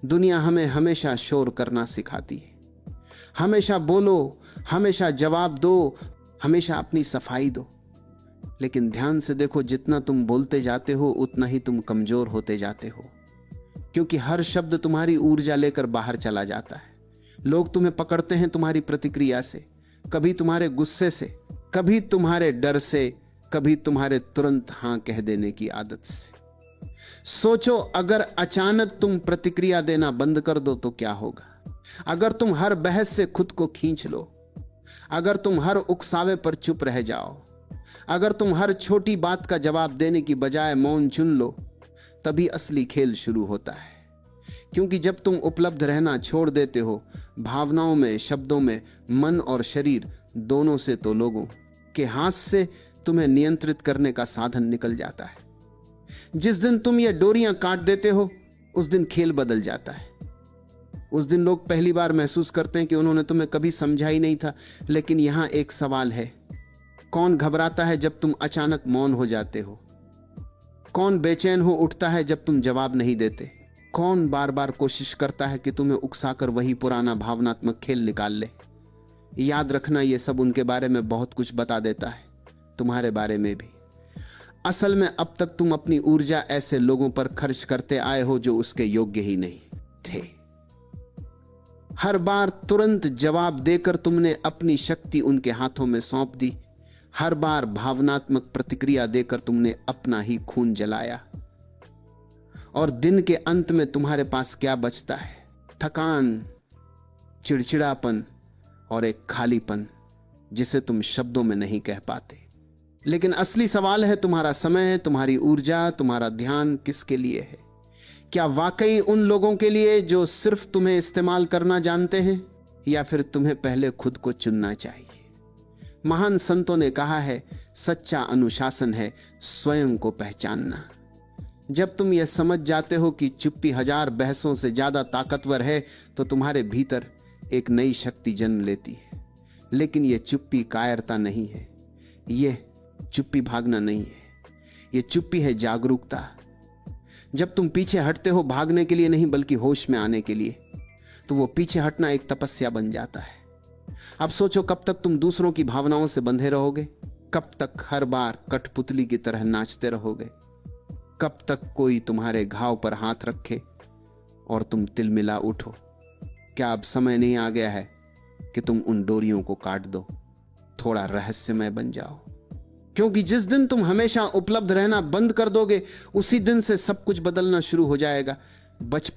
दुनिया हमें हमेशा शोर करना सिखाती है। हमेशा बोलो, हमेशा जवाब दो, हमेशा अपनी सफाई दो। लेकिन ध्यान से देखो, जितना तुम बोलते जाते हो उतना ही तुम कमजोर होते जाते हो, क्योंकि हर शब्द तुम्हारी ऊर्जा लेकर बाहर चला जाता है। लोग तुम्हें पकड़ते हैं तुम्हारी प्रतिक्रिया से, कभी तुम्हारे गुस्से से, कभी तुम्हारे डर से, कभी तुम्हारे तुरंत हां कह देने की आदत से। सोचो, अगर अचानक तुम प्रतिक्रिया देना बंद कर दो तो क्या होगा? अगर तुम हर बहस से खुद को खींच लो, अगर तुम हर उकसावे पर चुप रह जाओ, अगर तुम हर छोटी बात का जवाब देने की बजाय मौन चुन लो, तभी असली खेल शुरू होता है। क्योंकि जब तुम उपलब्ध रहना छोड़ देते हो, भावनाओं में, शब्दों में, मन और शरीर दोनों से, तो लोगों के हाथ से तुम्हें नियंत्रित करने का साधन निकल जाता है। जिस दिन तुम ये डोरियां काट देते हो, उस दिन खेल बदल जाता है। उस दिन लोग पहली बार महसूस करते हैं कि उन्होंने तुम्हें कभी समझा ही नहीं था। लेकिन यहां एक सवाल है, कौन घबराता है जब तुम अचानक मौन हो जाते हो? कौन बेचैन हो उठता है जब तुम जवाब नहीं देते? कौन बार बार कोशिश करता है कि तुम्हें उकसाकर वही पुराना भावनात्मक खेल निकाल ले? याद रखना, यह सब उनके बारे में बहुत कुछ बता देता है, तुम्हारे बारे में भी। असल में अब तक तुम अपनी ऊर्जा ऐसे लोगों पर खर्च करते आए हो जो उसके योग्य ही नहीं थे। हर बार तुरंत जवाब देकर तुमने अपनी शक्ति उनके हाथों में सौंप दी। हर बार भावनात्मक प्रतिक्रिया देकर तुमने अपना ही खून जलाया। और दिन के अंत में तुम्हारे पास क्या बचता है? थकान, चिड़चिड़ापन और एक खालीपन जिसे तुम शब्दों में नहीं कह पाते। लेकिन असली सवाल है, तुम्हारा समय, तुम्हारी ऊर्जा, तुम्हारा ध्यान किसके लिए है? क्या वाकई उन लोगों के लिए जो सिर्फ तुम्हें इस्तेमाल करना जानते हैं, या फिर तुम्हें पहले खुद को चुनना चाहिए? महान संतों ने कहा है, सच्चा अनुशासन है स्वयं को पहचानना। जब तुम यह समझ जाते हो कि चुप्पी 1000 बहसों से ज्यादा ताकतवर है, तो तुम्हारे भीतर एक नई शक्ति जन्म लेती है। लेकिन यह चुप्पी कायरता नहीं है, यह चुप्पी भागना नहीं है, यह चुप्पी है जागरूकता। जब तुम पीछे हटते हो भागने के लिए नहीं बल्कि होश में आने के लिए, तो वो पीछे हटना एक तपस्या बन जाता है। अब सोचो, कब तक तुम दूसरों की भावनाओं से बंधे रहोगे? कब तक हर बार कठपुतली की तरह नाचते रहोगे? कब तक कोई तुम्हारे घाव पर हाथ रखे और तुम तिलमिला उठो? क्या अब समय नहीं आ गया है कि तुम उन डोरियों को काट दो, थोड़ा रहस्यमय बन जाओ? क्योंकि जिस दिन तुम हमेशा उपलब्ध रहना बंद कर दोगे, उसी दिन से सब कुछ बदलना शुरू हो जाएगा। बचपन